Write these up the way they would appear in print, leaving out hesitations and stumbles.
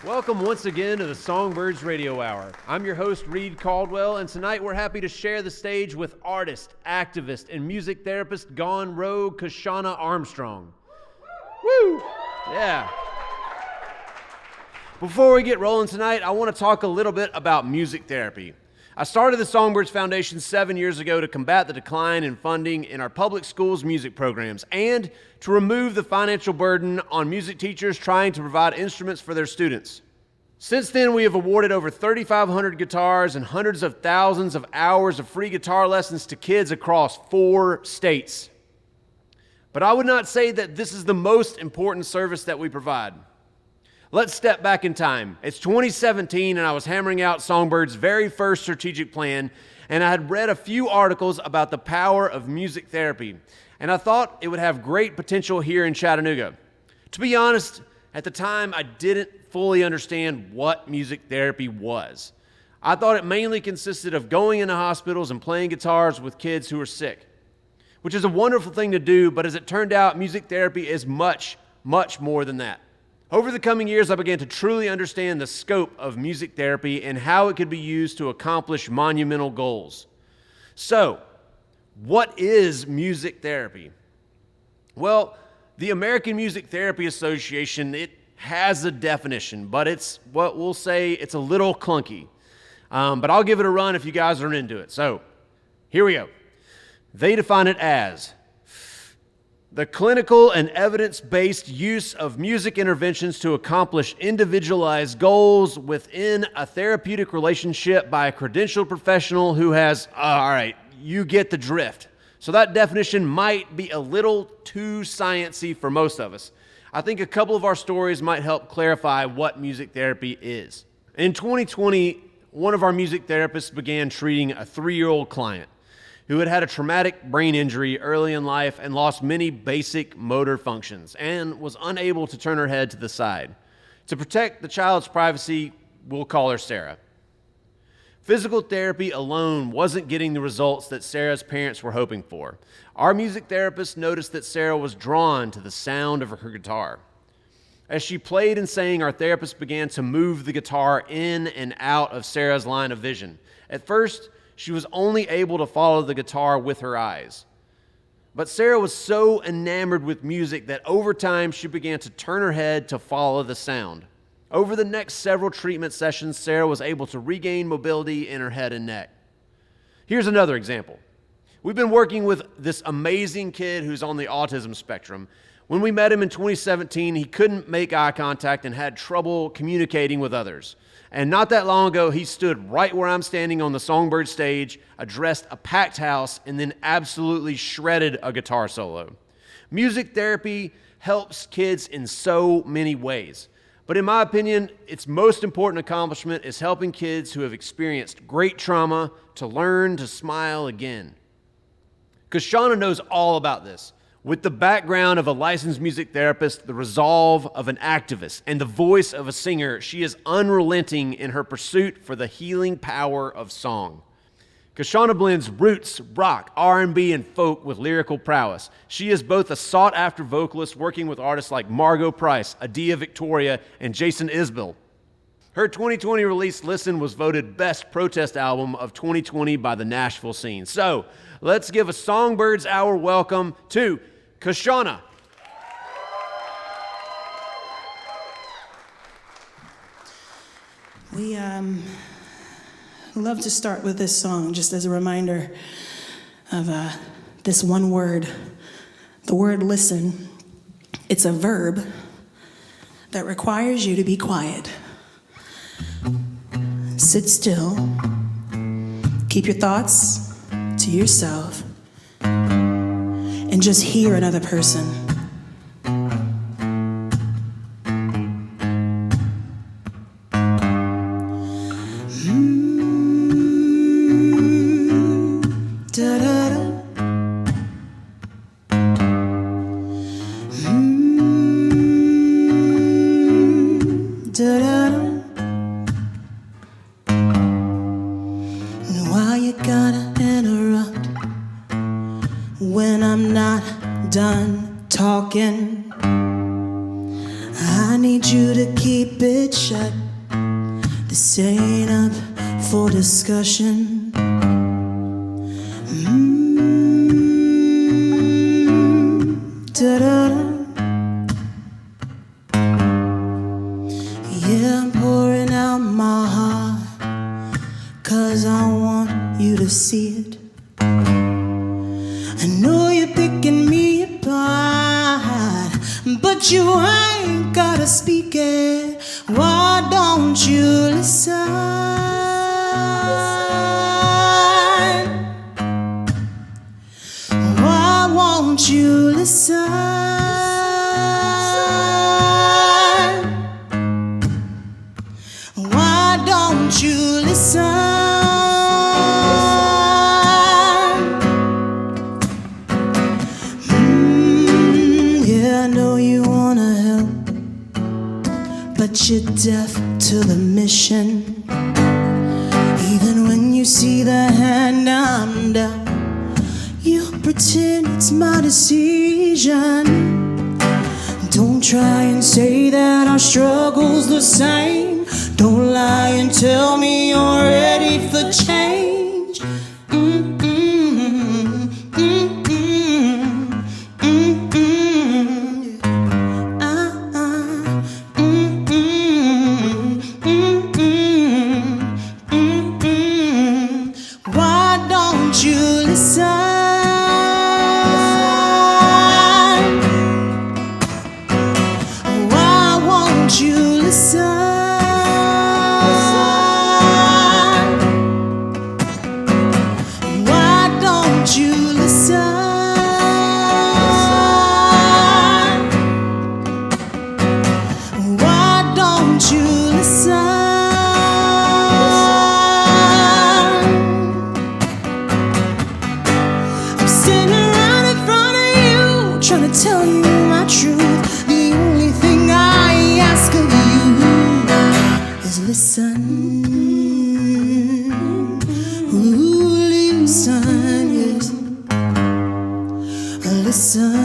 Welcome once again to the Songbirds Radio Hour. I'm your host, Reed Caldwell, and tonight we're happy to share the stage with artist, activist, and music therapist gone rogue, Kyshona Armstrong. Woo! Yeah. Before we get rolling tonight, I want to talk a little bit about music therapy. I started the Songbirds Foundation 7 years ago to combat the decline in funding in our public schools' music programs and to remove the financial burden on music teachers trying to provide instruments for their students. Since then, we have awarded over 3,500 guitars and hundreds of thousands of hours of free guitar lessons to kids across 4 states. But I would not say that this is the most important service that we provide. Let's step back in time. It's 2017 and I was hammering out Songbirds' very first strategic plan, and I had read a few articles about the power of music therapy, and I thought it would have great potential here in Chattanooga. To be honest, at the time I didn't fully understand what music therapy was. I thought it mainly consisted of going into hospitals and playing guitars with kids who were sick, which is a wonderful thing to do, but as it turned out, music therapy is much, much more than that. Over the coming years, I began to truly understand the scope of music therapy and how it could be used to accomplish monumental goals. So, what is music therapy? Well, the American Music Therapy Association, it has a definition, but it's what we'll say it's a little clunky. But I'll give it a run if you guys are into it. So, here we go. They define it as the clinical and evidence-based use of music interventions to accomplish individualized goals within a therapeutic relationship by a credentialed professional who has, all right, you get the drift. So that definition might be a little too sciencey for most of us. I think a couple of our stories might help clarify what music therapy is. In 2020, one of our music therapists began treating a 3-year-old client who had had a traumatic brain injury early in life and lost many basic motor functions and was unable to turn her head to the side. To protect the child's privacy, we'll call her Sarah. Physical therapy alone wasn't getting the results that Sarah's parents were hoping for. Our music therapist noticed that Sarah was drawn to the sound of her guitar. As she played and sang, our therapist began to move the guitar in and out of Sarah's line of vision. At first, she was only able to follow the guitar with her eyes. But Sarah was so enamored with music that over time she began to turn her head to follow the sound. Over the next several treatment sessions, Sarah was able to regain mobility in her head and neck. Here's another example. We've been working with this amazing kid who's on the autism spectrum. When we met him in 2017, he couldn't make eye contact and had trouble communicating with others. And not that long ago, he stood right where I'm standing on the Songbird stage, addressed a packed house, and then absolutely shredded a guitar solo. Music therapy helps kids in so many ways. But in my opinion, its most important accomplishment is helping kids who have experienced great trauma to learn to smile again. Kyshona knows all about this. With the background of a licensed music therapist, the resolve of an activist, and the voice of a singer, she is unrelenting in her pursuit for the healing power of song. Kyshona blends roots, rock, R&B, and folk with lyrical prowess. She is both a sought-after vocalist working with artists like Margo Price, Adia Victoria, and Jason Isbell. Her 2020 release, Listen, was voted Best Protest Album of 2020 by the Nashville Scene. So, let's give a Songbirds Hour welcome to Kyshona. We love to start with this song just as a reminder of this one word, the word listen. It's a verb that requires you to be quiet. Sit still, keep your thoughts to yourself, and just hear another person. Why you gotta interrupt when I'm not done talking? I need you to keep it shut. This ain't up for discussion. Da-da-da. Yeah, I'm pouring out my heart, 'cause I want you to see it. I know you're picking me apart, but you ain't gotta speak it. Why don't you listen? Why won't you listen? Why don't you listen? Yeah, I know you wanna help, but you're deaf to the mission. Even when you see the hand I'm down, you pretend it's my decision. Don't try and say that our struggle's the same. Don't lie and tell me you're ready for change. Why don't you listen? Tell you my truth. The only thing I ask of you is listen. Ooh, listen, yes. Listen.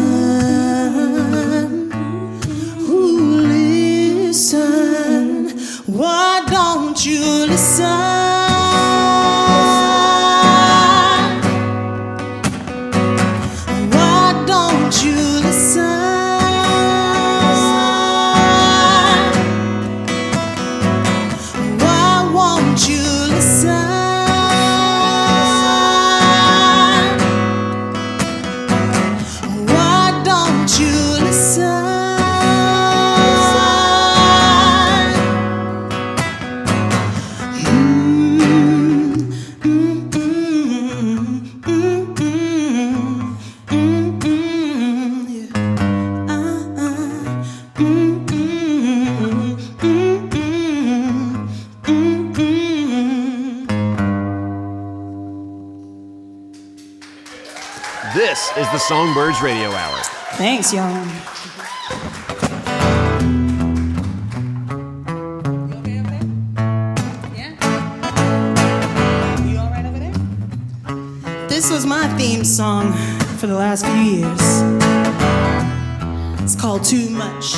Ooh, listen. Why don't you listen? This is the Songbirds Radio Hour. Thanks, y'all. You okay over there? Yeah? You all right over there? This was my theme song for the last few years. It's called Too Much.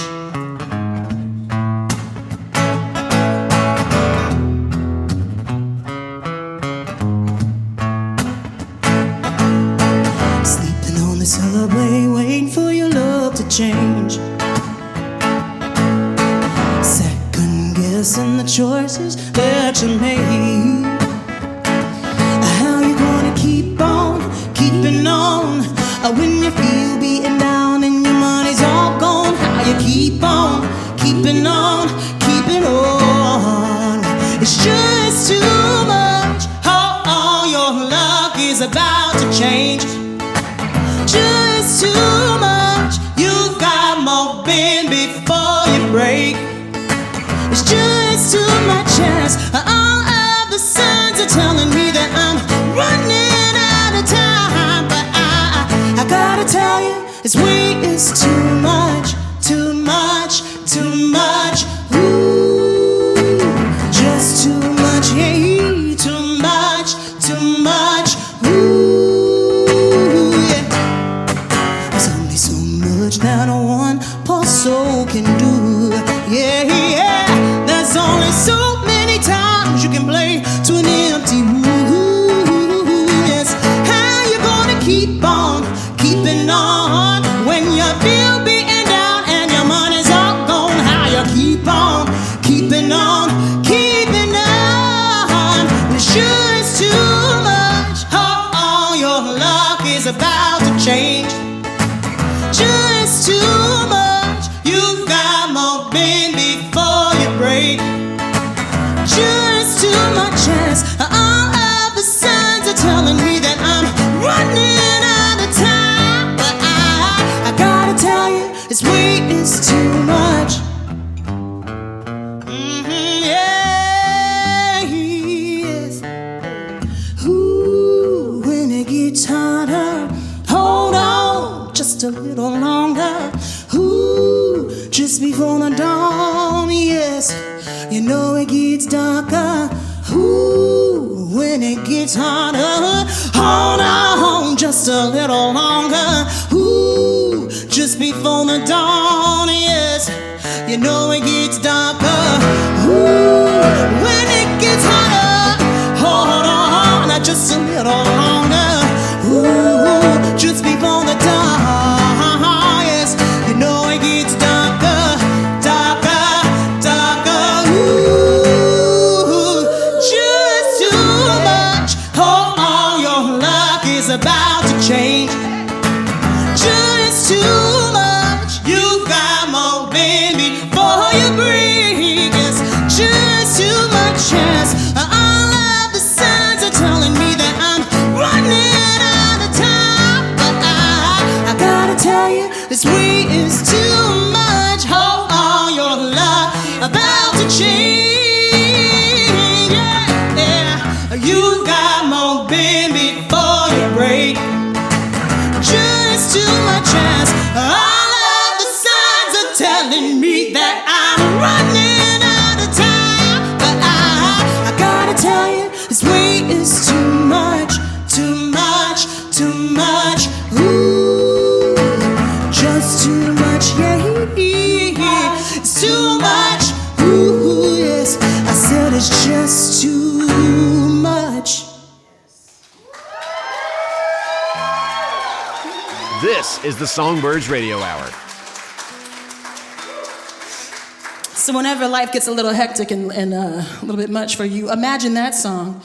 Celebrate, waiting for your love to change. Second guessing the choices that you made. How you gonna keep on, keeping on, when you feel beaten down and your money's all gone? How you keep on, keeping on, keeping on? It's just too much. Oh, your luck is about to change. Just too much. You've got more bend before you break. It's just too much. Yes, all of the signs are telling me that I'm running out of time. But I gotta tell you, it's way is too much, too much, too much. Ooh, just too much. Hey, too much, too much. Ooh, yeah. There's only so much that one poor soul can do. Yeah, yeah. There's only so many times you can play to an empty room. Yes, how you gonna keep on keeping on when you feel beaten down and your money's all gone? How you keep on keeping on, keeping on? It sure is too much. Oh, your luck is about to change. Just too much. You've got more pain before you break. Just too much chance. All of the signs are telling me that I'm running out of time. But I gotta tell you, this weight is too much. Yeah, yes. Ooh, when it gets harder, hold on just a little longer. Ooh, just before the dawn, yes. You know it gets darker. Ooh, when it gets harder, hold on just a little longer. Ooh, just before the dawn, yes. You know it gets darker. Ooh, when it gets harder, hold on just a little longer. Ooh, just before the dawn, yes. You know it gets darker, darker, darker. Ooh, just too much. Hold on, your luck is about to change. Just too much. You got more baby before you break. Yes, just too much chance. All of the signs are telling me that I'm running out of time. But I gotta tell you, this weight is too much. Hold on, your luck about to change. Yeah, yeah. You got more baby before you break. Just too much chance. All of the signs are telling me that I'm running out of time. But I gotta tell you, this weight is too much, too much, too much. Ooh, just too much, yeah. It's too much. Ooh, yes. I said it's just too much. This is the Songbirds Radio Hour. So whenever life gets a little hectic and a little bit much for you, imagine that song.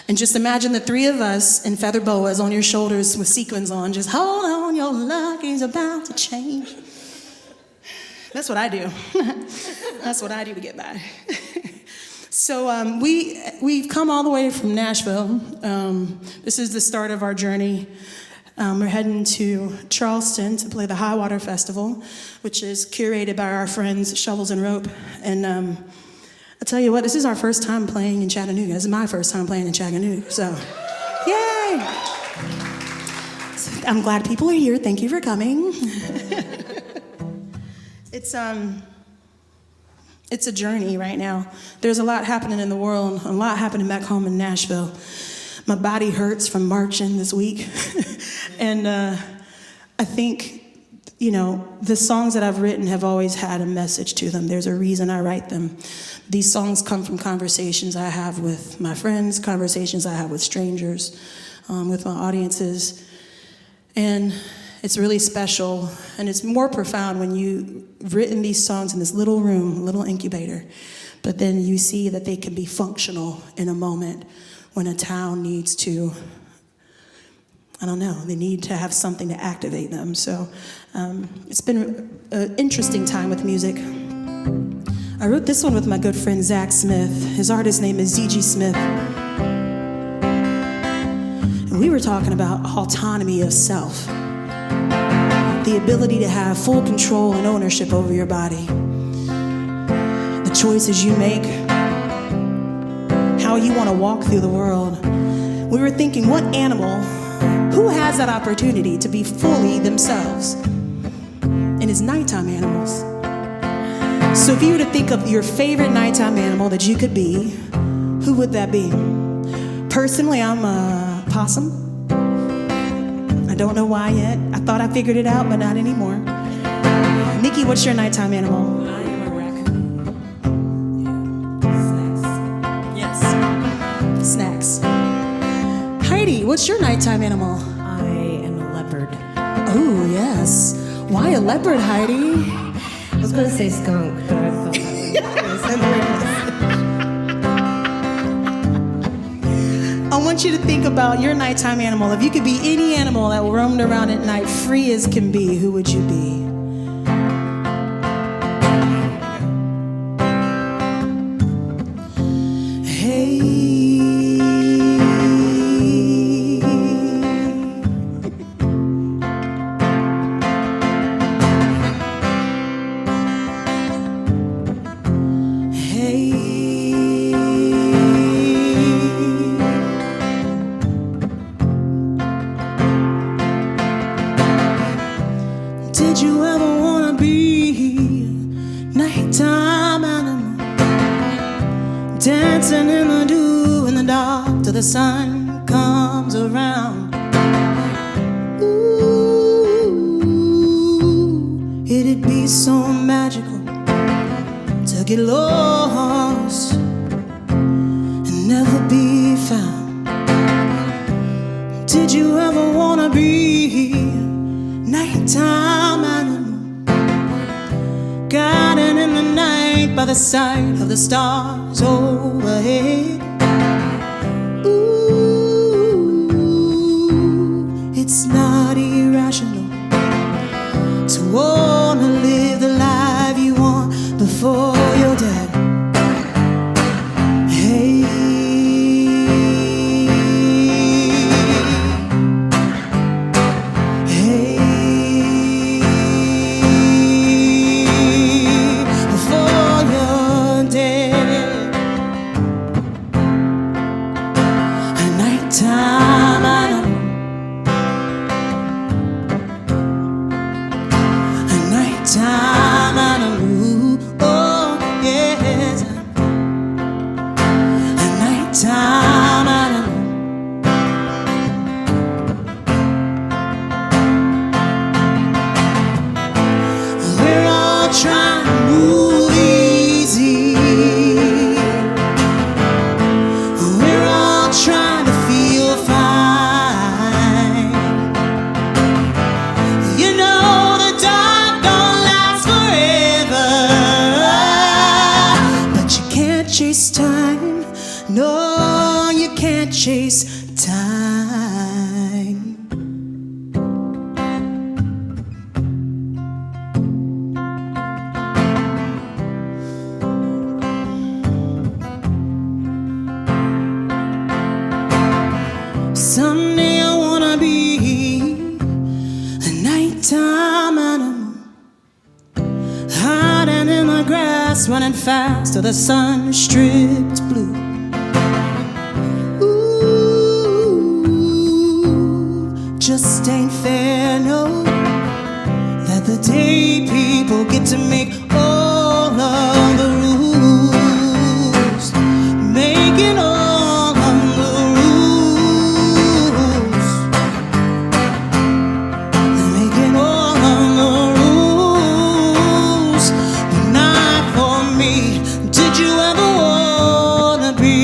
And just imagine the three of us in feather boas on your shoulders with sequins on. Just hold on, your luck is about to change. That's what I do. That's what I do to get by. So we've come all the way from Nashville. This is the start of our journey. We're heading to Charleston to play the High Water Festival, which is curated by our friends Shovels and Rope. And I'll tell you what, this is our first time playing in Chattanooga. This is my first time playing in Chattanooga, so yay! So I'm glad people are here. Thank you for coming. It's a journey right now. There's a lot happening in the world, a lot happening back home in Nashville. My body hurts from marching this week. And I think, you know, the songs that I've written have always had a message to them. There's a reason I write them. These songs come from conversations I have with my friends, conversations I have with strangers, with my audiences. And it's really special, and it's more profound when you've written these songs in this little room, little incubator, but then you see that they can be functional in a moment when a town needs to, I don't know, they need to have something to activate them. So it's been an interesting time with music. I wrote this one with my good friend Zach Smith. His artist name is ZG Smith. And we were talking about autonomy of self, the ability to have full control and ownership over your body, the choices you make, how you want to walk through the world. We were thinking, what animal, who has that opportunity to be fully themselves? And it's nighttime animals. So if you were to think of your favorite nighttime animal that you could be, who would that be? Personally, I'm a possum. I don't know why yet. I thought I figured it out, but not anymore. Nikki, what's your nighttime animal? I am a raccoon. What's your nighttime animal? I am a leopard. Oh, yes. Why a leopard, Heidi? I was going to say skunk, but I thought I want you to think about your nighttime animal. If you could be any animal that roamed around at night, free as can be, who would you be? Did you ever wanna be nighttime animal, dancing in the dew in the dark till the sun comes around? Ooh, it'd be so magical to get lost and never be found. Did you ever wanna be nighttime animal, guiding in the night by the side of the stars overhead? Ooh, it's not irrational to wanna live the life you want before you're dead. Hey, chase time. No, you can't chase time. Someday I wanna be a nighttime animal, hiding in the grass, running fast till the sun stripped blue. Ooh, just ain't fair, no, that the day people get to make all of the rules, making all of the rules, making all of the rules, but not for me. Did you ever wanna be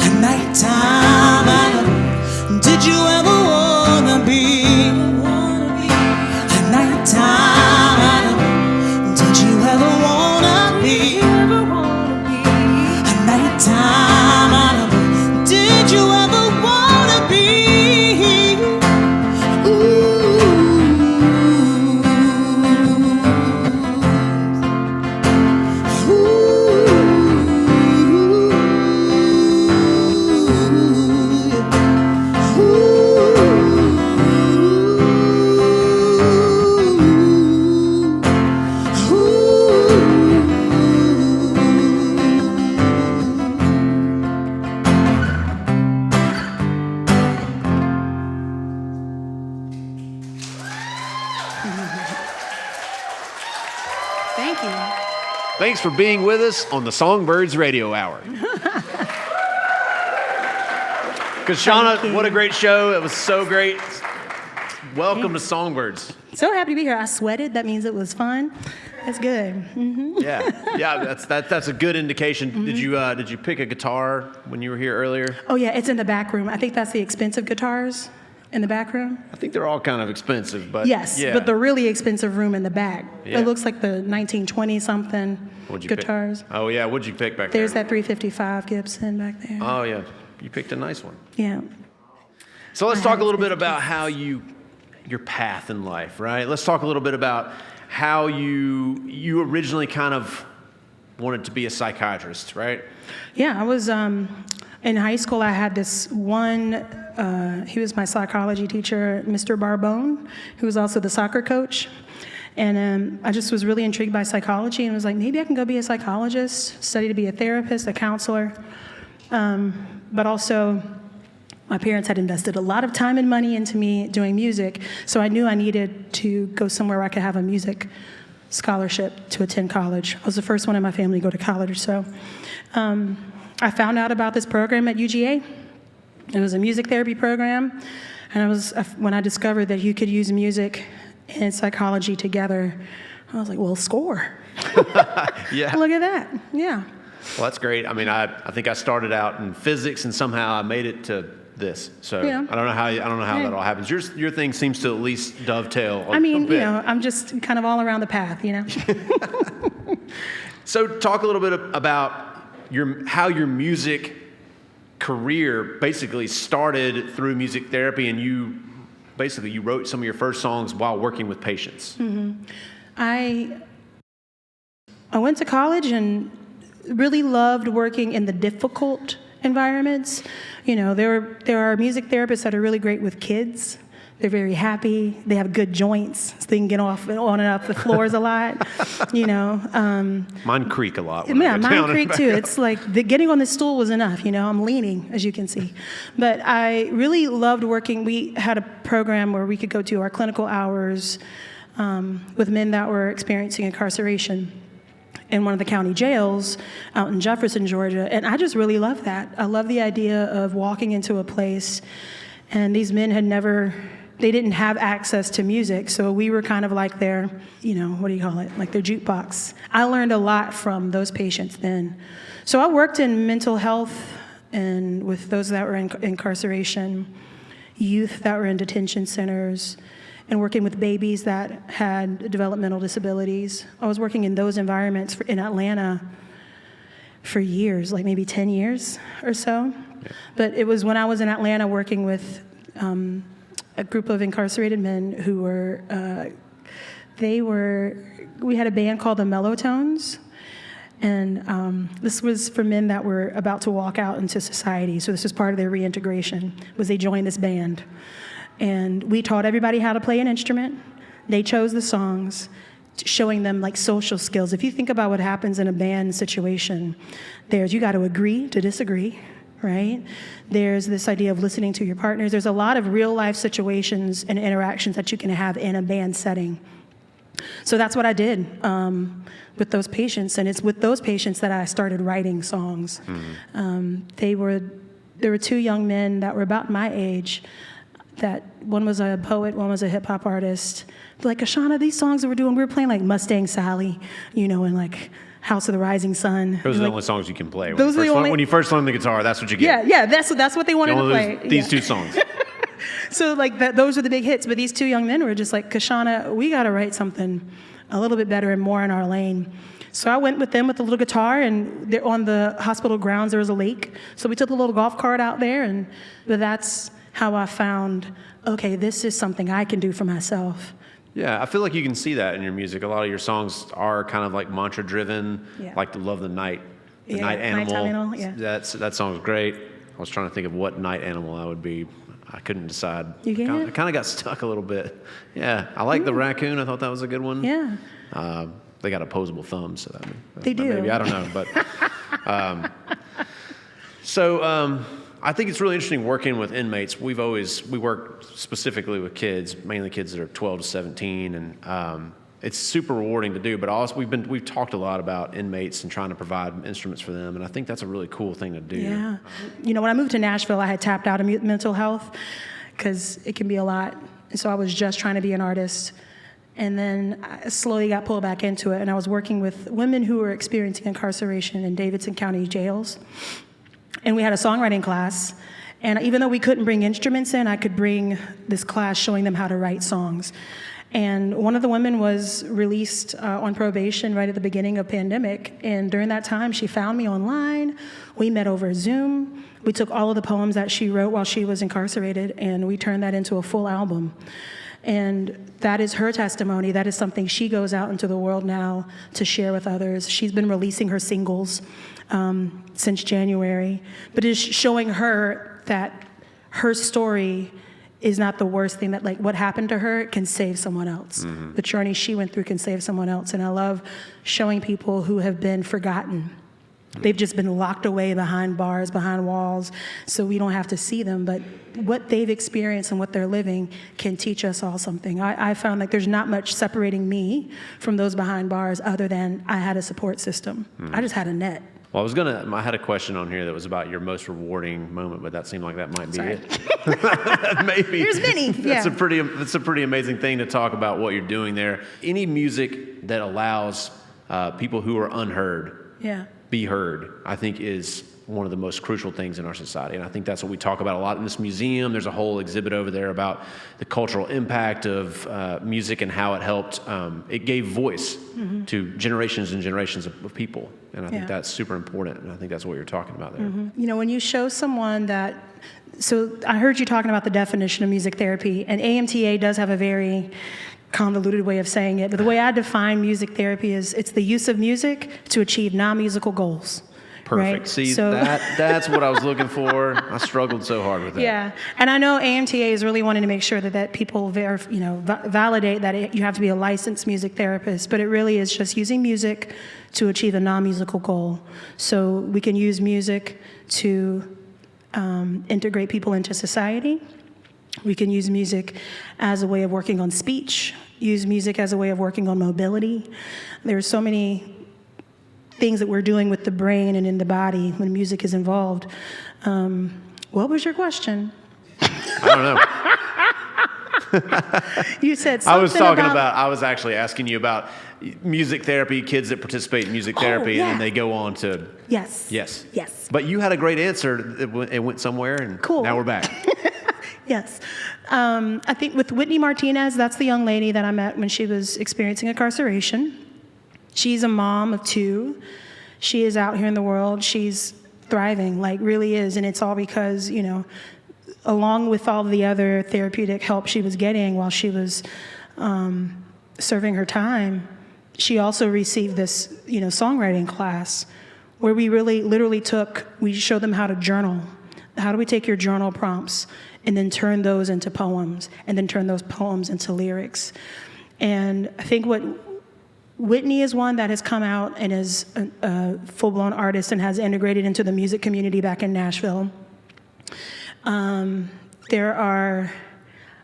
a nighttime animal? Did you ever wanna be a nighttime animal? Did you ever wanna be a nighttime animal? Did you ever wanna be? Thank you. Thanks for being with us on the Songbirds Radio Hour. Kyshona, what a great show. It was so great welcome to Songbirds. So happy to be here. I sweated. That means it was fun. That's good. Yeah, that's a good indication. Did you pick a guitar when you were here earlier? Oh yeah, it's in the back room. I think that's the expensive guitars in the back room. I think they're all kind of expensive, but Yes, yeah. but the really expensive room in the back. Yeah. It looks like the 1920 something guitars. Pick? Oh yeah, what'd you pick back There's there? that 355 Gibson back there. Oh yeah, you picked a nice one. Yeah. So let's talk a little bit about how your path in life, right? Let's talk a little bit about how you originally kind of wanted to be a psychiatrist, right? Yeah, I was in high school. I had this one. He was my psychology teacher, Mr. Barbone, who was also the soccer coach. And I just was really intrigued by psychology and was like, maybe I can go be a psychologist, study to be a therapist, a counselor. But also, my parents had invested a lot of time and money into me doing music, so I knew I needed to go somewhere where I could have a music scholarship to attend college. I was the first one in my family to go to college, so I found out about this program at UGA. It was a music therapy program, and when I discovered that you could use music and psychology together, I was like, well, score. Yeah. Look at that. Yeah. Well, that's great. I mean, I think I started out in physics, and somehow I made it to this. So Yeah. I don't know how that all happens. Your thing seems to at least dovetail. I mean, a bit. I'm just kind of all around the path, So talk a little bit about how your music career basically started through music therapy, and you wrote some of your first songs while working with patients. I went to college and really loved working in the difficult environments. There are music therapists that are really great with kids. They're very happy. They have good joints, so they can get on and off the floors a lot. Mine creak a lot. Yeah, mine creak too. It's like getting on the stool was enough. I'm leaning, as you can see. But I really loved working. We had a program where we could go to our clinical hours with men that were experiencing incarceration in one of the county jails out in Jefferson, Georgia. And I just really love that. I love the idea of walking into a place, and these men they didn't have access to music, so we were kind of like their, what do you call it, like their jukebox. I learned a lot from those patients then. So I worked in mental health and with those that were in incarceration, youth that were in detention centers, and working with babies that had developmental disabilities. I was working in those environments in Atlanta for years, like maybe 10 years or so. Yeah. But it was when I was in Atlanta working with a group of incarcerated men who were, we had a band called the Mellowtones. And this was for men that were about to walk out into society. So this was part of their reintegration, was they joined this band. And we taught everybody how to play an instrument. They chose the songs, showing them like social skills. If you think about what happens in a band situation, you got to agree to disagree, right? There's this idea of listening to your partners. There's a lot of real life situations and interactions that you can have in a band setting. So that's what I did with those patients, and it's with those patients that I started writing songs. Mm-hmm. There were two young men that were about my age. That one was a poet, one was a hip hop artist. Like, Kyshona, these songs that we're doing, we were playing like Mustang Sally, and like House of the Rising Sun. Those are the only songs you can play. When you first learn the guitar, that's what you get. Yeah, that's what they wanted to play. These two songs. So like those were the big hits, but these two young men were just like, Kyshona, we got to write something a little bit better and more in our lane. So I went with them with a little guitar, and they're on the hospital grounds. There was a lake, so we took a little golf cart out there, but that's how I found, okay, this is something I can do for myself. Yeah, I feel like you can see that in your music. A lot of your songs are kind of like mantra-driven, like the Love the Night, the Night Animal. Nighttime Animal, That song's great. I was trying to think of what night animal I would be. I couldn't decide. You can't? I kind of got stuck a little bit. Yeah, I like the raccoon. I thought that was a good one. Yeah. They got opposable thumbs, so they do. Maybe, I don't know, but I think it's really interesting working with inmates. We work specifically with kids, mainly kids that are 12 to 17, and it's super rewarding to do. But also, we've talked a lot about inmates and trying to provide instruments for them, and I think that's a really cool thing to do. Yeah, when I moved to Nashville, I had tapped out of mental health because it can be a lot And so I was just trying to be an artist. And then I slowly got pulled back into it. And I was working with women who were experiencing incarceration in Davidson County jails. And we had a songwriting class. And even though we couldn't bring instruments in, I could bring this class showing them how to write songs. And one of the women was released on probation right at the beginning of pandemic. And during that time, she found me online. We met over Zoom. We took all of the poems that she wrote while she was incarcerated, and we turned that into a full album. And that is her testimony. That is something she goes out into the world now to share with others. She's been releasing her singles since January, but it's showing her that her story is not the worst thing, that like what happened to her can save someone else. Mm-hmm. The journey she went through can save someone else. And I love showing people who have been forgotten. They've just been locked away behind bars, behind walls, so we don't have to see them. But what they've experienced and what they're living can teach us all something. I found like there's not much separating me from those behind bars other than I had a support system. I just had a net. Well, I had a question on here that was about your most rewarding moment, but that seemed like that might be it. Maybe. There's many. That's a pretty amazing thing to talk about what you're doing there. Any music that allows people who are unheard be heard, I think is one of the most crucial things in our society. And I think that's what we talk about a lot in this museum. There's a whole exhibit over there about the cultural impact of music and how it helped. It gave voice to generations and generations of people. And I think that's super important. And I think that's what you're talking about there. Mm-hmm. You know, when you show someone that, so I heard you talking about the definition of music therapy, and AMTA does have a very convoluted way of saying it, but the way I define music therapy is it's the use of music to achieve non-musical goals. Perfect. Right? See, that's what I was looking for. I struggled so hard with that. Yeah, and I know AMTA is really wanting to make sure that people validate that you have to be a licensed music therapist, but it really is just using music to achieve a non-musical goal. So we can use music to integrate people into society. We can use music as a way of working on speech, use music as a way of working on mobility. There's so many things that we're doing with the brain and in the body when music is involved. What was your question? I don't know. You said something I was actually asking you about music therapy, kids that participate in music therapy, and then they go on to... Yes. But you had a great answer. It went somewhere, and now we're back. Yes. I think with Whitney Martinez, that's the young lady that I met when she was experiencing incarceration. She's a mom of 2. She is out here in the world. She's thriving, like really is. And it's all because, along with all the other therapeutic help she was getting while she was serving her time, she also received this, songwriting class where we really literally we showed them how to journal. How do we take your journal prompts and then turn those into poems and then turn those poems into lyrics? And I think Whitney is one that has come out and is a full-blown artist and has integrated into the music community back in Nashville. I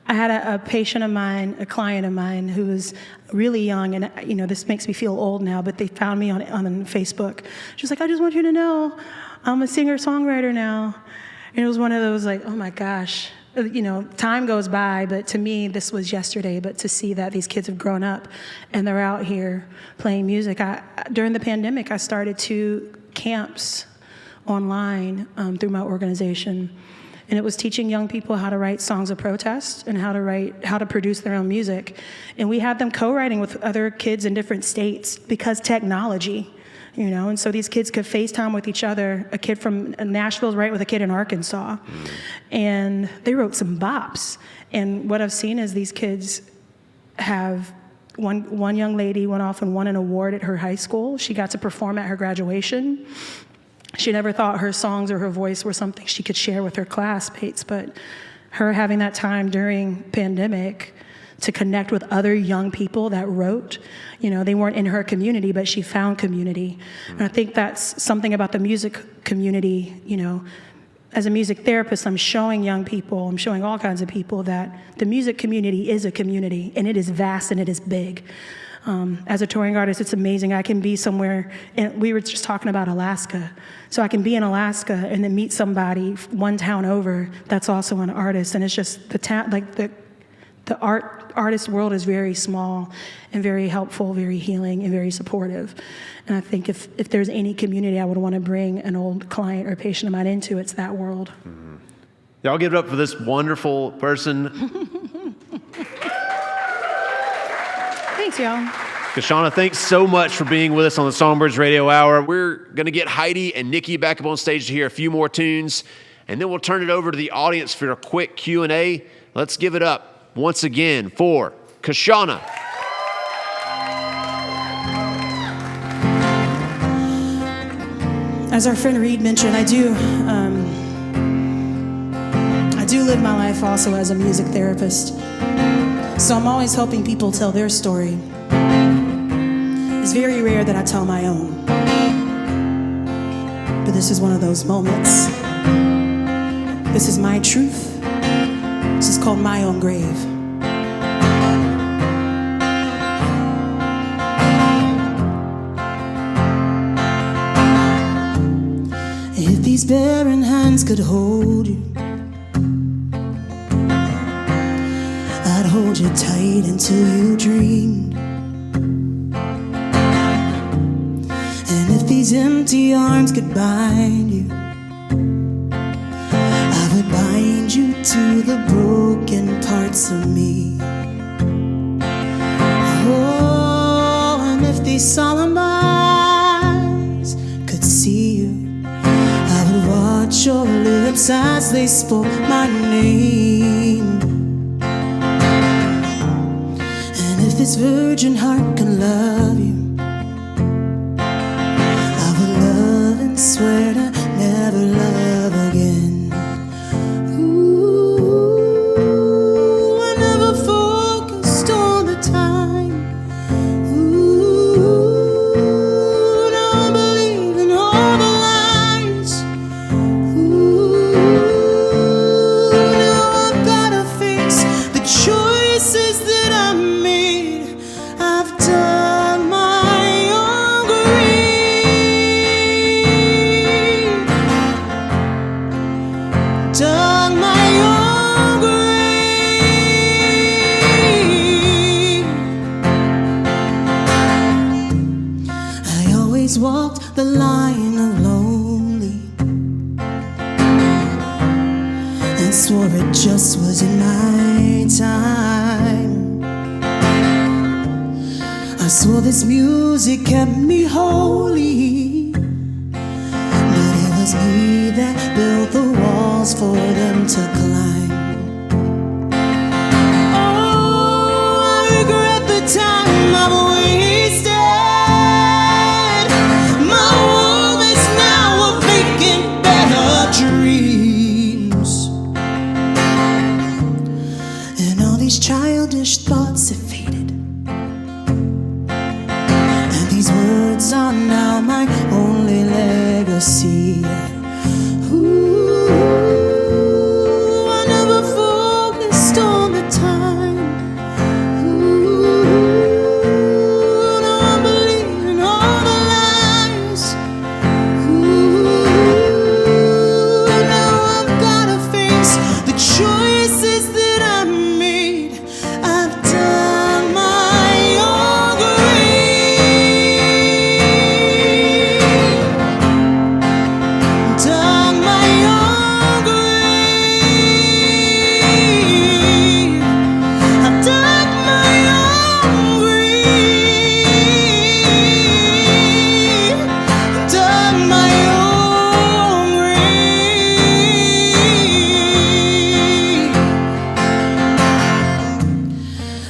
had a patient of mine, a client of mine who was really young, and this makes me feel old now, but they found me on Facebook. She was like, I just want you to know, I'm a singer-songwriter now. And it was one of those like, oh my gosh. Time goes by, but to me, this was yesterday. But to see that these kids have grown up and they're out here playing music. During the pandemic, I started 2 camps online through my organization. And it was teaching young people how to write songs of protest and how to produce their own music. And we had them co-writing with other kids in different states because technology. And so these kids could FaceTime with each other. A kid from Nashville write with a kid in Arkansas. And they wrote some bops. And what I've seen is these kids have, one young lady went off and won an award at her high school. She got to perform at her graduation. She never thought her songs or her voice were something she could share with her classmates, but her having that time during pandemic to connect with other young people that wrote. They weren't in her community, but she found community. And I think that's something about the music community. As a music therapist, I'm showing young people, I'm showing all kinds of people that the music community is a community, and it is vast and it is big. As a touring artist, it's amazing. I can be somewhere, and we were just talking about Alaska. So I can be in Alaska and then meet somebody one town over that's also an artist, and it's just the the artist world is very small and very helpful, very healing, and very supportive. And I think if there's any community I would want to bring an old client or patient of mine into, it's that world. Mm-hmm. Y'all give it up for this wonderful person. Thanks, y'all. Kyshona, thanks so much for being with us on the Songbirds Radio Hour. We're going to get Heidi and Nikki back up on stage to hear a few more tunes, and then we'll turn it over to the audience for a quick Q&A. Let's give it up once again for Kyshona. As our friend Reed mentioned, I do live my life also as a music therapist. So I'm always helping people tell their story. It's very rare that I tell my own. But this is one of those moments. This is my truth. This is called My Own Grave. If these barren hands could hold you, I'd hold you tight until you dreamed. And if these empty arms could bind you, I would bind you to the broken parts of me. Oh, and if these solemn eyes could see you, I would watch your lips as they spoke my name. And if this virgin heart can love you, I would love and swear to never love again. Ooh, I never focused on the time. Ooh, now I believe in all the lies. Ooh, now I've gotta face the choices that I made. I've done my own grave. Dug my own grave. I always walked the line of lonely and swore it just wasn't my time. I swore this music kept me holy, but it was me that built the walls for them to climb. Oh, I regret the time I've wasted. My home is now a vacant bed of dreams, and all these childish thoughts have faded. And these words are now my only legacy. Ooh, I never focused on the time. Ooh, now I believe in all the lies. Ooh, now I've gotta face the choices that I made. I've done my own grave. Dug my own grave. I've dug my own grave. Dug my own grave.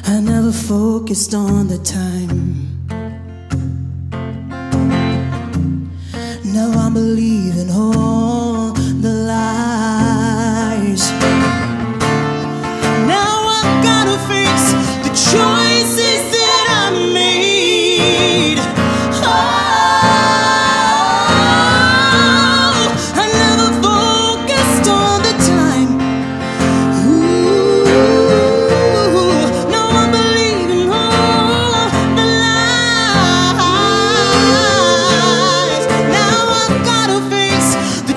I never focused on the time. Now I'm believing all the lies. Now I've gotta face the choices that I made. Oh, I never focused on the time. Ooh, now I believe in all the lies. Now I've gotta face the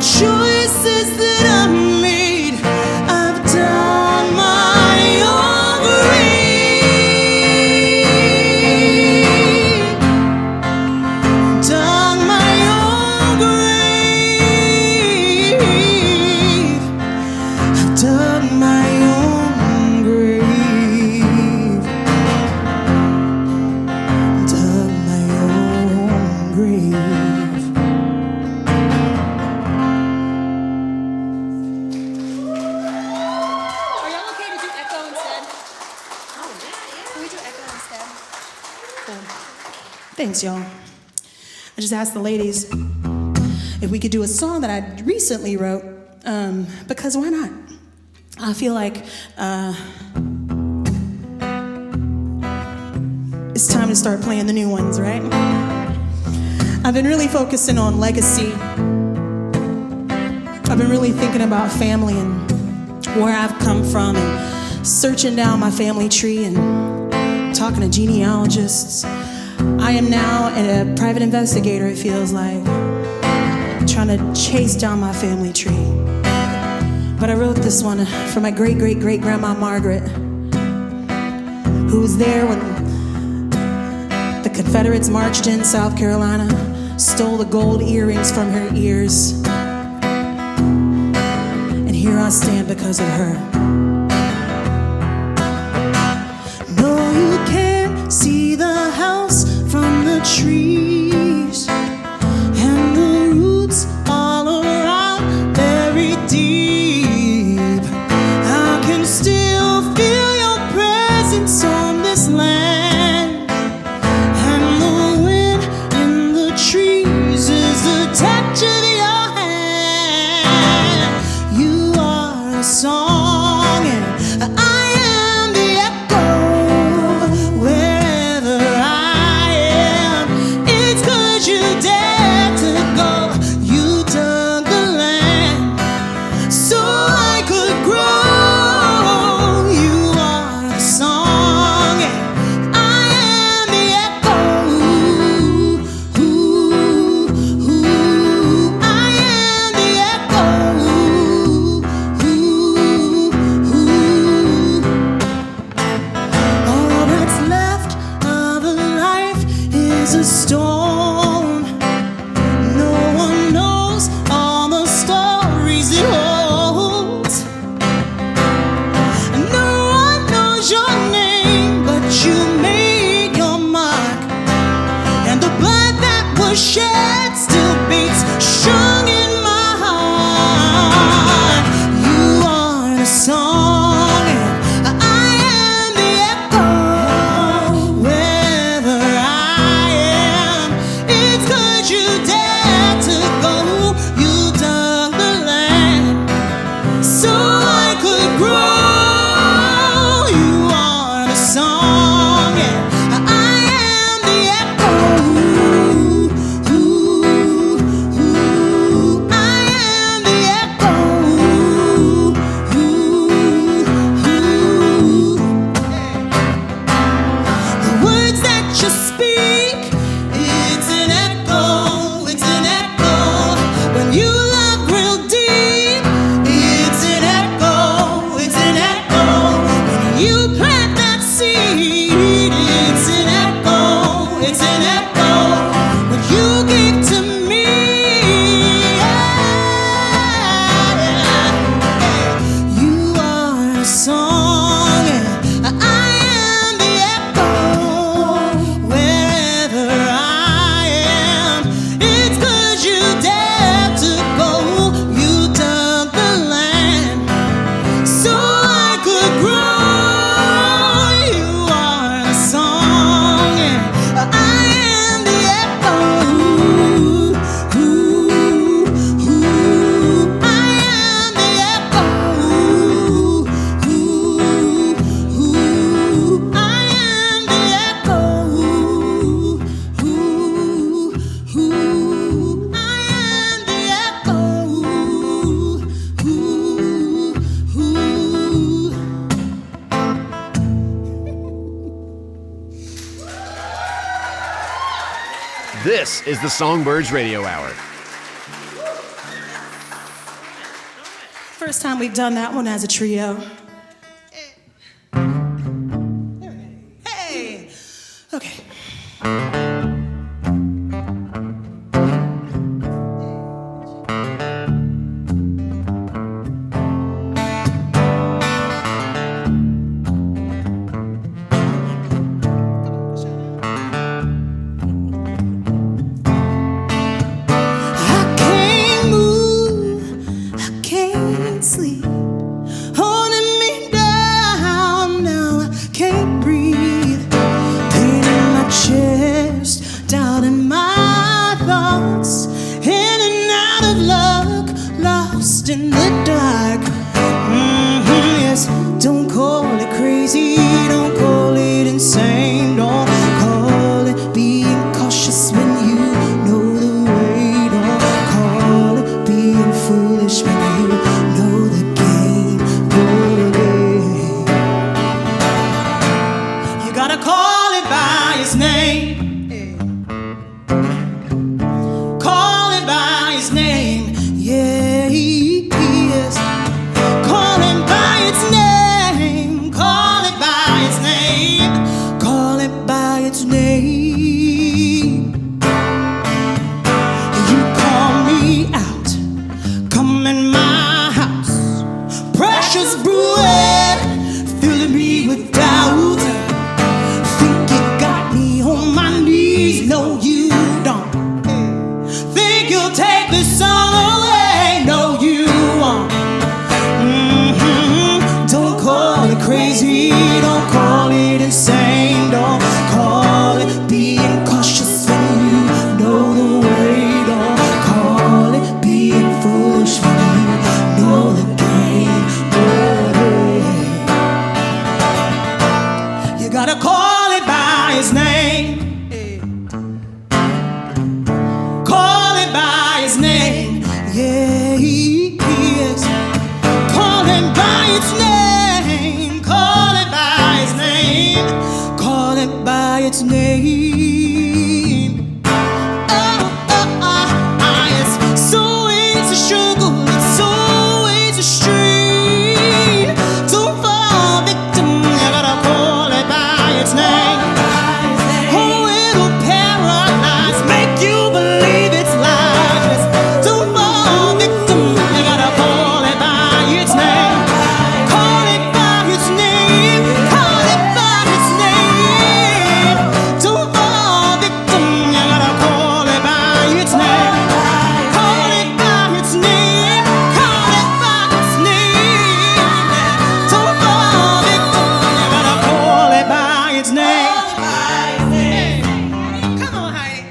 Thanks, y'all. I just asked the ladies if we could do a song that I recently wrote, because why not? I feel like it's time to start playing the new ones, right? I've been really focusing on legacy. I've been really thinking about family and where I've come from and searching down my family tree and talking to genealogists. I am now a private investigator, it feels like, trying to chase down my family tree. But I wrote this one for my great-great-great-grandma Margaret, who was there when the Confederates marched in South Carolina, stole the gold earrings from her ears. And here I stand because of her. No, you can't see the house from the trees, and the roots all around very deep. I can still feel your presence on this land, and the wind in the trees is the touch of your hand. You are a song, and I am the echo. Wherever I am, it's 'cause you dared to go. You dug the land so I could grow. You are a song, and I am the echo. I am the echo. All that's left of a life is a stone. No one knows all the stories it holds. No one knows your name, but you made your mark. And the blood that was shed still beats strong in my heart. You are the song, and I am the echo. Wherever I am, it's 'cause you dared to go. You dug the land so I could grow. You are the song, and I am the echo. I am the echo. The words that you speak, it's an echo, it's an echo. When you love real deep, it's an echo, it's an echo. When you plant that seed, it's an echo, it's an echo. What you gave to me, you are a song, and I am the echo. Wherever I am, it's 'cause you dared to go. You dug the land so I could grow. You are a song, and I am the echo. I am the echo. I am the echo. I am the echo. This is the Songbirds Radio Hour. First time we've done that one as a trio. Hey! Okay. I can't move, I can't sleep. Holding me name. You call me out, come in my house, precious bread, filling me with doubt. Think you got me on my knees? No, you don't. Think you'll take this song away? No, you won't. Don't call it crazy, don't call it insane, don't call it being cautious when you know the way, don't call it being foolish when you know the game. You gotta call it by his name. Call it by his name. Yeah, he is. Call him by its name. Call it by its name. Call it by its name. Oh, oh, oh, it's always a struggle. It's always a strain. Don't fall victim. You gotta call it by its name. Oh, it'll paralyze, make you believe it's lies. Don't fall victim. You gotta call it by its name. Call it by its name. Call it by its name. Don't fall victim. You gotta call it by its name. Call it by its name. Call it by its name. Don't fall victim. You gotta call it by its name. Come on, Heidi.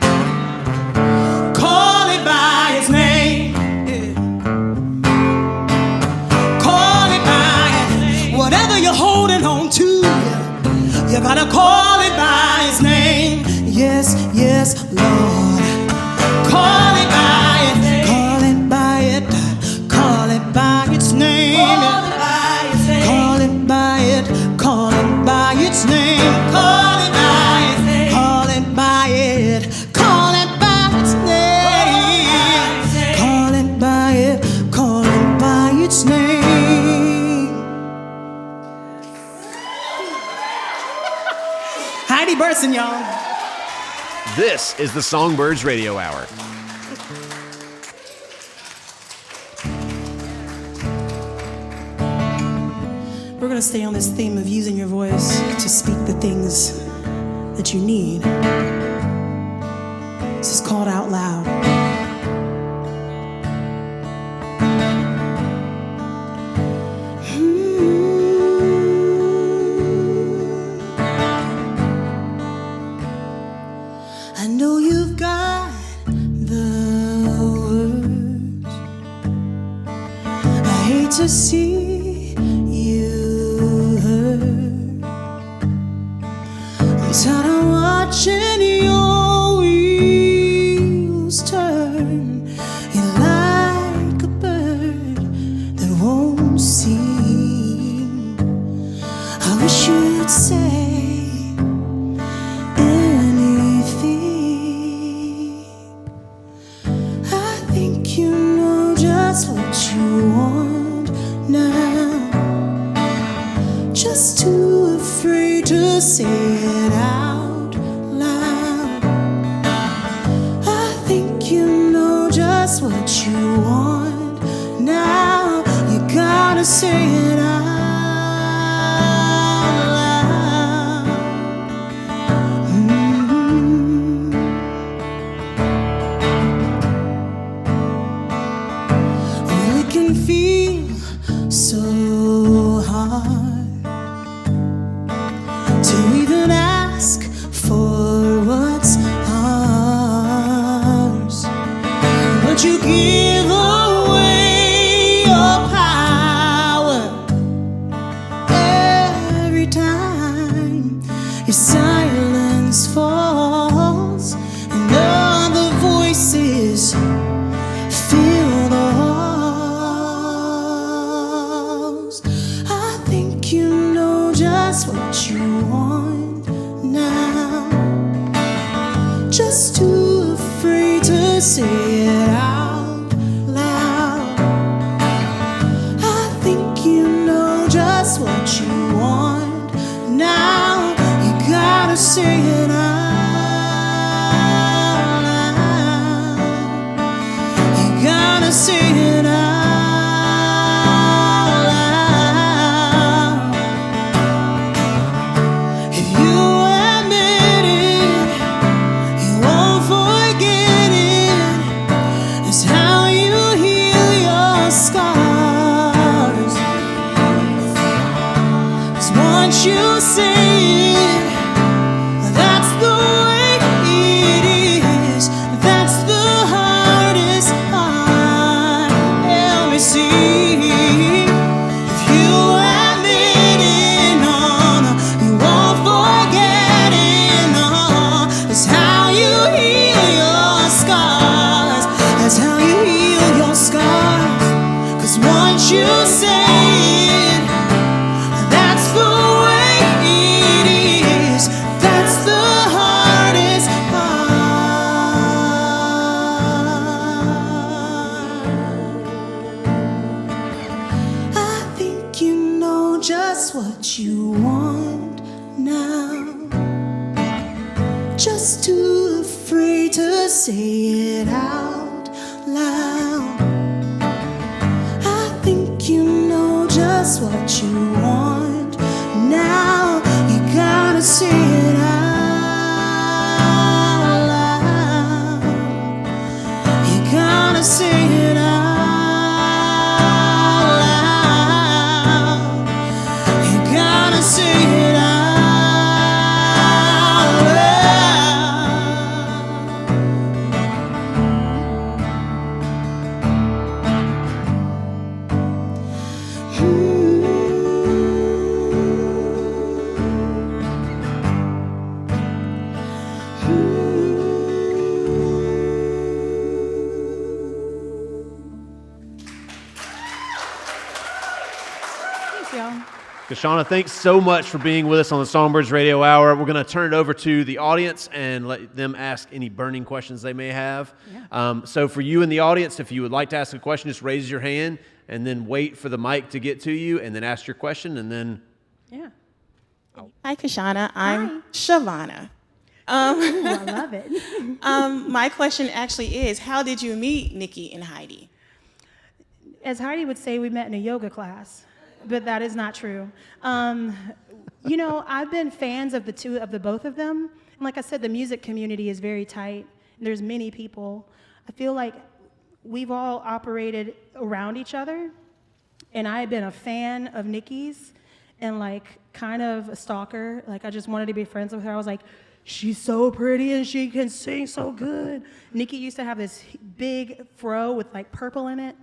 Call it by its name. Call it by it. Whatever you're holding on to, you gotta call it by its name. Yes, yes, Lord. Call it by it. Call it by it. Call it by its name. Call it by it. Call it by its name. Call it by it. Call it by it. Call it by its name. Call it by it. Call it by its name. Heidi Burson, y'all. This is the Songbirds Radio Hour. We're going to stay on this theme of using your voice to speak the things that you need. This is called Out Loud. I know you've got the words. I hate to see you hurt. I'm tired of watching your wheels turn. You're like a bird that won't sing. I wish you'd say anything. I think you know just what you want now. Just too afraid to say it out loud. I think you know just what you want now. You gotta say it out loud. Well, it can feel so hard to even ask for what's ours, but you give away your power every time your silence falls and other voices fill the halls. I think you know just what you want now. Just too afraid to say it out loud. I think you know just what you want now. You gotta say it out. too afraid to say it out loud. I think you know just what you want. Now you gotta say it out loud. You gotta say it out loud. You gotta say it out loud. Thanks, y'all. Kyshona, thanks so much for being with us on the Songbirds Radio Hour. We're going to turn it over to the audience and let them ask any burning questions they may have. Yeah. So for you in the audience, if you would like to ask a question, just raise your hand and then wait for the mic to get to you and then ask your question and then... Yeah. Hi, Kyshona. I'm Shavana. I love it. My question actually is, how did you meet Nikki and Heidi? As Heidi would say, we met in a yoga class, but that is not true. You know, I've been fans of the both of them. And like I said, the music community is very tight. There's many people. I feel like we've all operated around each other, and I had been a fan of Nikki's and like kind of a stalker. Like I just wanted to be friends with her. I was like, she's so pretty and she can sing so good. Nikki used to have this big fro with like purple in it.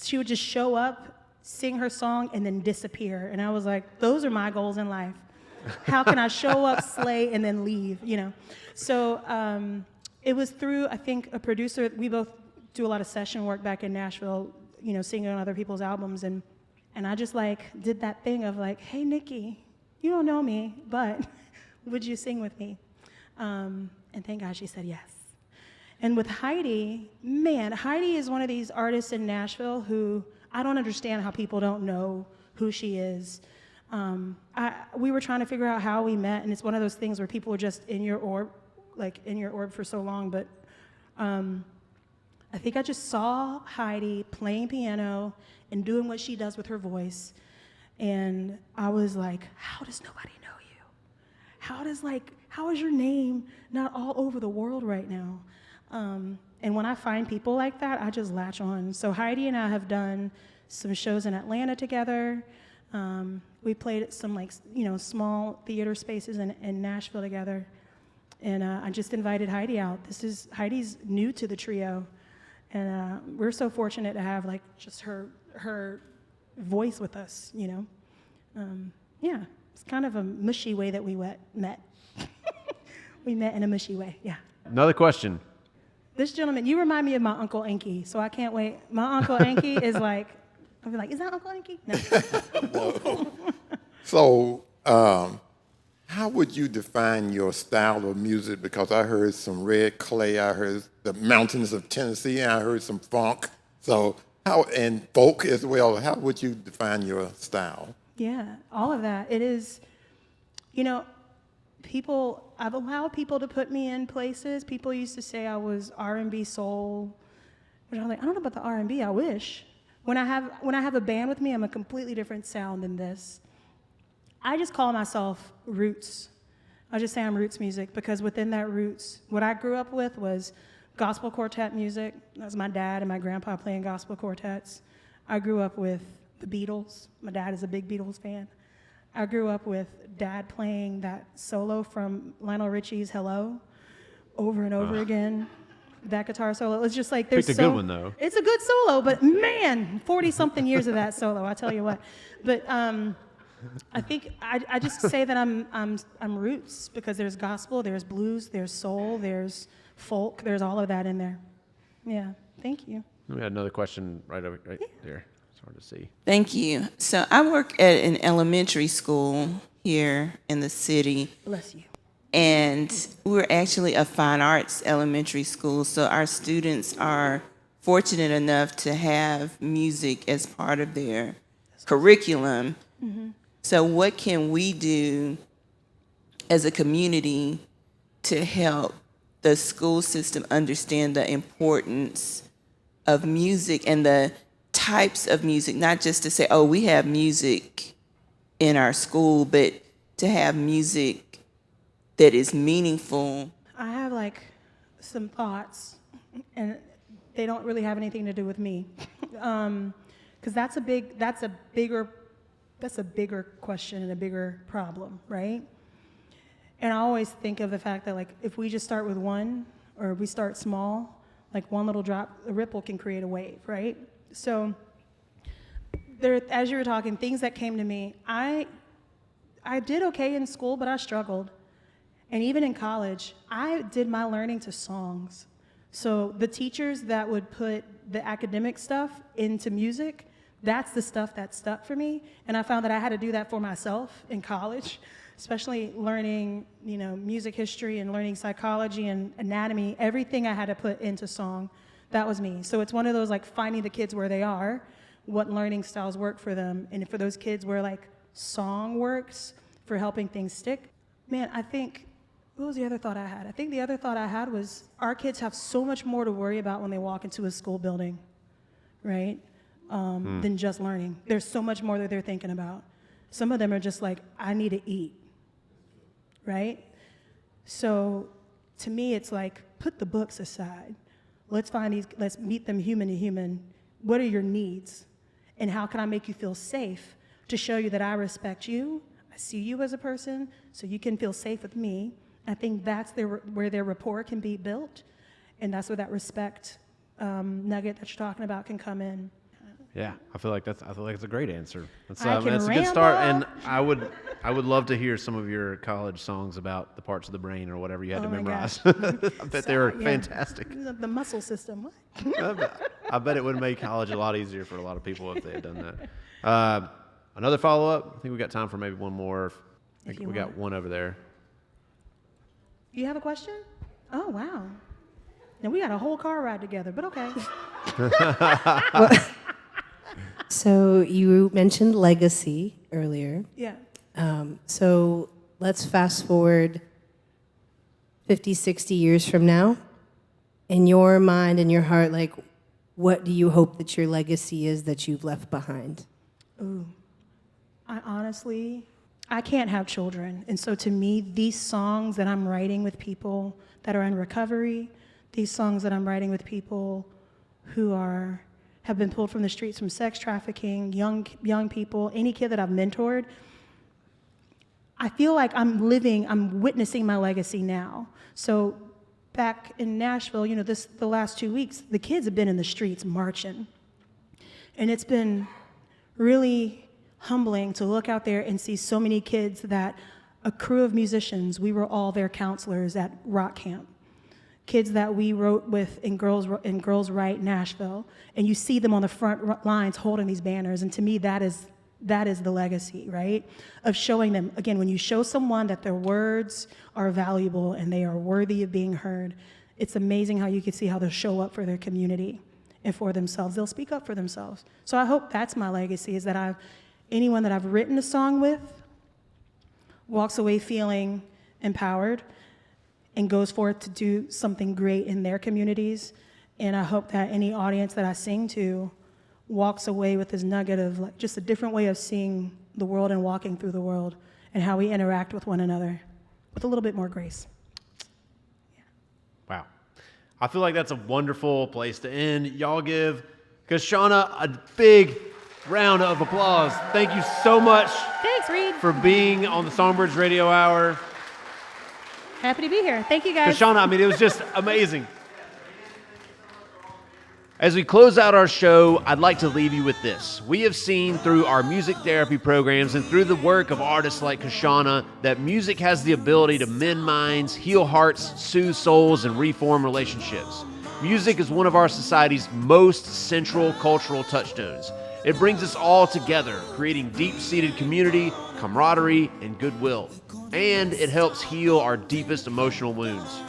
She would just show up, sing her song, and then disappear. And I was like, those are my goals in life. How can I show up, slay, and then leave, you know? So it was through, I think, a producer. We both do a lot of session work back in Nashville, you know, singing on other people's albums. And I just like did that thing of like, hey, Nikki, you don't know me, but would you sing with me? And thank God she said yes. And with Heidi, man, Heidi is one of these artists in Nashville who I don't understand how people don't know who she is. We were trying to figure out how we met, and it's one of those things where people are just in your orb, like in your orb for so long. But I think I just saw Heidi playing piano and doing what she does with her voice, and I was like, how does nobody know you? How is your name not all over the world right now? And when I find people like that, I just latch on. So Heidi and I have done some shows in Atlanta together. We played at some small theater spaces in Nashville together. And I just invited Heidi out. Heidi's new to the trio. And we're so fortunate to have like just her voice with us, you know. Yeah, it's kind of a mushy way that we met. We met in a mushy way, yeah. Another question. This gentleman, you remind me of my Uncle Enki, so I can't wait. My Uncle Enki is like, I'll be like, is that Uncle Enki? No. So, how would you define your style of music? Because I heard some red clay, I heard the mountains of Tennessee, and I heard some funk. So, and folk as well. How would you define your style? Yeah, all of that. It is, you know, I've allowed people to put me in places. People used to say I was R&B soul, which I'm like, I don't know about the R&B, I wish. When I have a band with me, I'm a completely different sound than this. I just call myself roots. I just say I'm roots music because within that roots, what I grew up with was gospel quartet music. That was my dad and my grandpa playing gospel quartets. I grew up with the Beatles. My dad is a big Beatles fan. I grew up with Dad playing that solo from Lionel Richie's Hello over and over again. That guitar solo. It's just like there's Picked a good one, though. It's a good solo, but man, 40-something years of that solo, I tell you what. But I think I just say that I'm roots because there's gospel, there's blues, there's soul, there's folk, there's all of that in there. Yeah, thank you. We had another question right there. It's hard to see. Thank you. So I work at an elementary school here in the city. Bless you. And we're actually a fine arts elementary school, so our students are fortunate enough to have music as part of their curriculum. Mm-hmm. So what can we do as a community to help the school system understand the importance of music and the types of music, not just to say, oh, we have music in our school, but to have music that is meaningful. I have like some thoughts, and they don't really have anything to do with me, because that's a bigger question and a bigger problem, right? And I always think of the fact that like if we just start with one, or we start small, like one little drop, a ripple can create a wave, right? So there, as you were talking, things that came to me, I did okay in school, but I struggled. And even in college, I did my learning to songs. So the teachers that would put the academic stuff into music, that's the stuff that stuck for me. And I found that I had to do that for myself in college, especially learning, music history and learning psychology and anatomy. Everything I had to put into song, that was me. So it's one of those like finding the kids where they are, what learning styles work for them. And for those kids where like song works for helping things stick, man, I think, what was the other thought I had? I think the other thought I had was our kids have so much more to worry about when they walk into a school building, right? Than just learning. There's so much more that they're thinking about. Some of them are just like, I need to eat, right? So to me, it's like, put the books aside. Let's meet them human to human. What are your needs? And how can I make you feel safe to show you that I respect you? I see you as a person, so you can feel safe with me. I think that's where their rapport can be built, and that's where that respect nugget that you're talking about can come in. Yeah, I feel like it's a great answer. That's I can a good start, and ramble. I would love to hear some of your college songs about the parts of the brain or whatever you had to my memorize. gosh. I bet they were fantastic. The muscle system. What? I bet it would make college a lot easier for a lot of people if they had done that. Another follow-up? I think we got time for maybe one more. I think we got one over there. You have a question? Oh, wow. Now we got a whole car ride together, but okay. So you mentioned legacy earlier. Yeah. So let's fast forward 50, 60 years from now. In your mind and your heart, like, what do you hope that your legacy is that you've left behind? Ooh. I can't have children. And so to me, these songs that I'm writing with people that are in recovery, these songs that I'm writing with people who have been pulled from the streets from sex trafficking, young people, any kid that I've mentored, I feel like I'm witnessing my legacy now. So back in Nashville, the last 2 weeks, the kids have been in the streets marching. And it's been really humbling to look out there and see so many kids that a crew of musicians, we were all their counselors at rock camp. Kids that we wrote with in Girls Write Nashville, and you see them on the front lines holding these banners, and to me that is the legacy, right? Of showing them, again, when you show someone that their words are valuable and they are worthy of being heard, it's amazing how you can see how they'll show up for their community and for themselves. They'll speak up for themselves. So I hope that's my legacy, is that anyone that I've written a song with walks away feeling empowered and goes forth to do something great in their communities. And I hope that any audience that I sing to walks away with this nugget of like just a different way of seeing the world and walking through the world and how we interact with one another with a little bit more grace. Yeah. Wow. I feel like that's a wonderful place to end. Y'all give Kyshona a big round of applause. Thank you so much. Thanks, Reed. For being on the Songbirds Radio Hour. Happy to be here. Thank you, guys. Kyshona, it was just amazing. As we close out our show, I'd like to leave you with this. We have seen through our music therapy programs and through the work of artists like Kyshona that music has the ability to mend minds, heal hearts, soothe souls, and reform relationships. Music is one of our society's most central cultural touchstones. It brings us all together, creating deep-seated community, camaraderie, and goodwill. And it helps heal our deepest emotional wounds.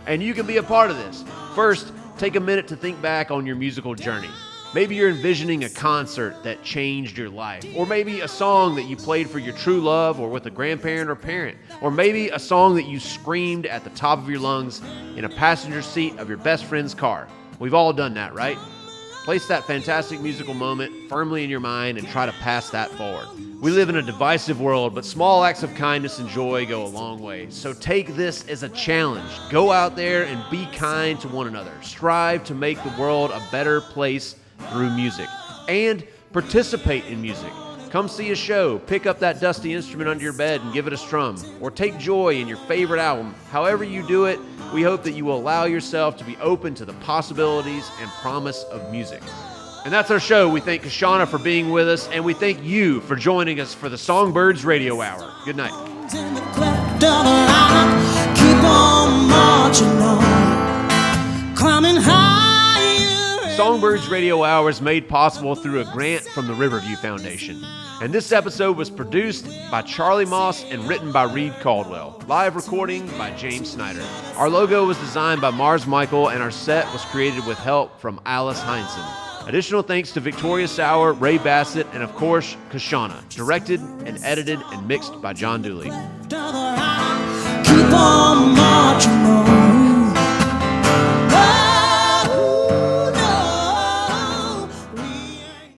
And you can be a part of this. First, take a minute to think back on your musical journey. Maybe you're envisioning a concert that changed your life, or maybe a song that you played for your true love or with a grandparent or parent, or maybe a song that you screamed at the top of your lungs in a passenger seat of your best friend's car. We've all done that, right? Place that fantastic musical moment firmly in your mind and try to pass that forward. We live in a divisive world, but small acts of kindness and joy go a long way. So take this as a challenge. Go out there and be kind to one another. Strive to make the world a better place through music, and participate in music. Come see a show, pick up that dusty instrument under your bed and give it a strum, or take joy in your favorite album. However you do it, we hope that you will allow yourself to be open to the possibilities and promise of music. And that's our show. We thank Kyshona for being with us, and we thank you for joining us for the Songbirds Radio Hour. Good night. Keep on marching on, climbing higher. Songbirds Radio Hour is made possible through a grant from the Riverview Foundation. And this episode was produced by Charlie Moss and written by Reed Caldwell. Live recording by James Snyder. Our logo was designed by Mars Michael, and our set was created with help from Alice Heinsohn. Additional thanks to Victoria Sauer, Ray Bassett, and of course, Kyshona. Directed and edited and mixed by John Dooley. Keep on marching on.